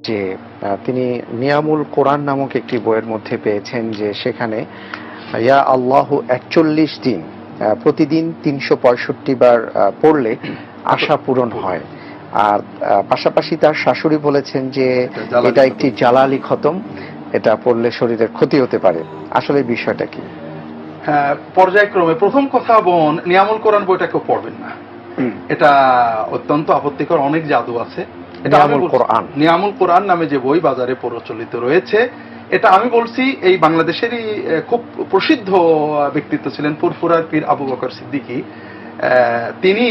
যে তিনি নিয়ামুল কোরআন নামক একটি বইয়ের মধ্যে পেয়েছেন যে সেখানে ইয়া আল্লাহ 41 দিন প্রতিদিন 365 বার পড়লে আশা পূরণ হয়। আর পাশাপাশি তার শাশুড়ি বলেছেন যে এটা একটি জালালি খতম, এটা পড়লে শরীরের ক্ষতি হতে পারে। আসলে বিষয়টা কি? হ্যাঁ, পর্যায়ক্রমে প্রথম কথা বোন, নিয়ামুল কোরআন বইটা কেউ পড়বেন না, এটা অত্যন্ত আপত্তিকর। অনেক জাদু আছে। নিয়ামুল কোরআন নামে যে বই বাজারে প্রচলিত রয়েছে, এটা আমি বলছি এই বাংলাদেশেরই খুব প্রসিদ্ধ ব্যক্তিত্ব ছিলেন ফুরফুরার পীর আবু বকর সিদ্দিকী। তিনি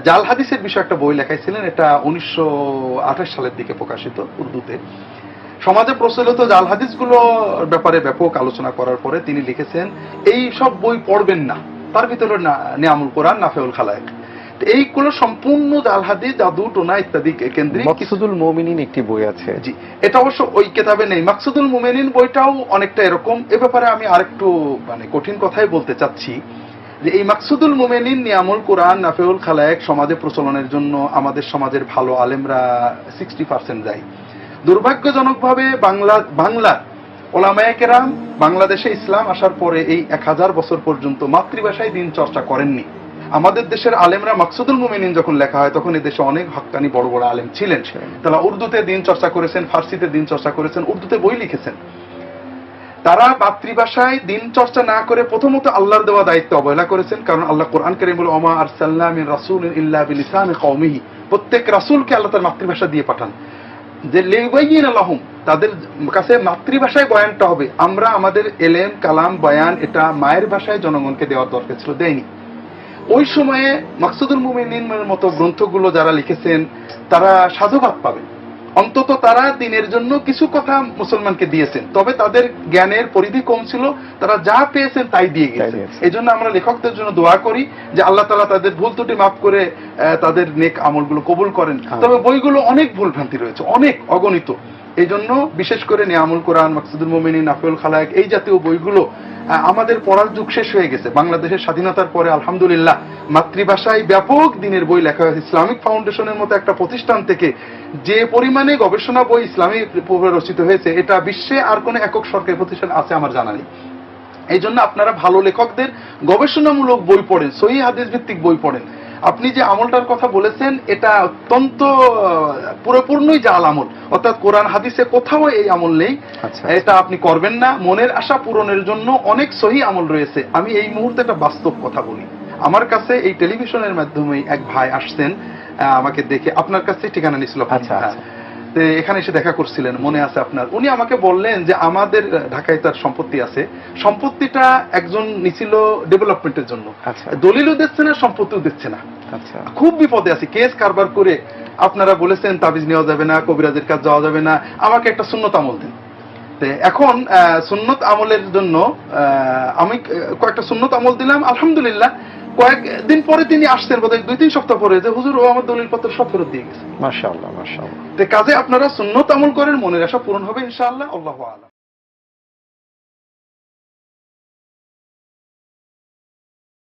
জাল হাদিসের বিষয়ে একটা বই লেখাইছিলেন, এটা 1928 সালের দিকে প্রকাশিত উর্দুতে। সমাজে প্রচলিত জাল হাদিসগুলোর ব্যাপারে ব্যাপক আলোচনা করার পরে তিনি লিখেছেন এই সব বই পড়বেন না, তার ভিতরে নিয়ামুল কোরআন, নাফেউল খালায়েক, এইগুলো সম্পূর্ণ জাল হাদিস, জাদু টোনা ইত্যাদি কেন্দ্রিক। মাকসুদুল মুমিনিন একটি বই আছে, জি, এটা অবশ্য ওই কিতাবে নেই। মাকসুদুল মুমিনিন বইটাও অনেকটা এরকম। এ ব্যাপারে আমি আরেকটু কঠিন কথাই বলতে চাচ্ছি যে এই মাকসুদুল মুমিনিন, নিয়ামুল কোরআন, নাফেউল খালায়েক সমাজে প্রচলনের জন্য আমাদের সমাজের ভালো আলেমরা 60% যায়। দুর্ভাগ্যজনকভাবে বাংলার ওলামায়ে কেরাম বাংলাদেশে ইসলাম আসার পরে এই 1000 বছর পর্যন্ত মাতৃভাষায় দিন চর্চা করেননি। আমাদের দেশের আলেমরা মাকসুদুল মুমিনিন যখন লেখা হয় তখন এই দেশে অনেক হক্কানি বড় বড় আলেম ছিলেন, তারা উর্দুতে দিন চর্চা করেছেন, ফার্সিতে দিন চর্চা করেছেন, উর্দুতে বই লিখেছেন। তারা মাতৃভাষায় দিন চর্চা না করে প্রথমত আল্লাহর দেওয়া দায়িত্ব অবহেলা করেছেন। কারণ আল্লাহ কোরআন কারীমে বলে ওমা আরসালনা মিন রাসূলিন ইল্লা বিলিসানি কওমিহি, প্রত্যেক রাসূলকে আল্লাহ তার মাতৃভাষা দিয়ে পাঠান, যে লিউবাইয়িনা লাহুম, তাদের কাছে মাতৃভাষায় বয়ানটা হবে। আমরা আমাদের এলেম কালাম বয়ান এটা মায়ের ভাষায় জনগণকে দেওয়ার দরকার ছিল, দেয়নি। ওই সময়ে মাকসুদুল মুমিনিনের মতো গ্রন্থগুলো যারা লিখেছেন তারা সাধুবাদ পাবেন, অন্তত তারা দিনের জন্য কিছু কথা মুসলমানকে দিয়েছেন। তবে তাদের জ্ঞানের পরিধি কম ছিল, তারা যা পেয়েছেন তাই দিয়ে গেছেন। এই জন্য আমরা লেখকদের জন্য দোয়া করি যে আল্লাহ তাআলা তাদের ভুল ত্রুটি মাফ করে তাদের নেক আমলগুলো কবুল করেন। তবে বইগুলো অনেক ভুল ভ্রান্তি রয়েছে, অনেক অগণিত। এই জন্য বিশেষ করে নিয়ামুল কোরআন, মাকসুদুল মুমিনিন, নাফেউল খালায়েক এই জাতীয় বইগুলো আমাদের পড়ার যুগ শেষ হয়ে গেছে। বাংলাদেশের স্বাধীনতার পরে আলহামদুলিল্লাহ মাতৃভাষায় ব্যাপক দিনের বই লেখা হয়েছে। ইসলামিক ফাউন্ডেশনের মতো একটা প্রতিষ্ঠান থেকে যে পরিমাণে গবেষণা বই ইসলামী রচিত হয়েছে, এটা বিশ্বে আর কোনো একক সরকারি প্রতিষ্ঠান আছে আমার জানা নেই। এই জন্য আপনারা ভালো লেখকদের গবেষণামূলক বই পড়েন, সহিহ হাদিস ভিত্তিক বই পড়েন। আপনি যে আমলটার কথা বলেছেন এটা অত্যন্ত পুরোপূর্ণই জাল আমল, অর্থাৎ কোরআন হাদিসে কোথাও এই আমল নেই। এটা আপনি করবেন না। মনের আশা পূরণের জন্য অনেক সহিহ আমল রয়েছে। আমি এই মুহূর্তে একটা বাস্তব কথা বলি। আমার কাছে এই টেলিভিশনের মাধ্যমে এক ভাই আসছেন, আমাকে দেখে আপনার কাছে ঠিকানা নিছিল, এখানে এসে দেখা করছিলেন, মনে আছে আপনার। উনি আমাকে বললেন যে আমাদের ঢাকায় তার সম্পত্তি আছে, সম্পত্তিটা একজন নিছিল ডেভেলপমেন্টের জন্য, দলিলও দিচ্ছে না, সম্পত্তিও দিচ্ছে না, খুব বিপদে আছে, কেস কারবার করে। আপনারা বলেছেন তাবিজ নেওয়া যাবে না, কবিরাজের কাছে যাওয়া যাবে না, আমাকে একটা সুন্নত আমল দিন। এখন সুন্নত আমলের জন্য আমি কয়েকটা সুন্নত আমল দিলাম। আলহামদুলিল্লাহ কয়েকদিন পরে তিনি আসছেন, বোধহয় 2-3 সপ্তাহ পরে, যে হুজুর ও আমার দলিলপত্র সব ফেরত দিয়ে গেছে। মাশাআল্লাহ, মাশাআল্লাহ। কাজে আপনারা সুন্নত আমল করেন, মনের আশা পূরণ হবে ইনশাআল্লাহ। আল্লাহু আ'লাম।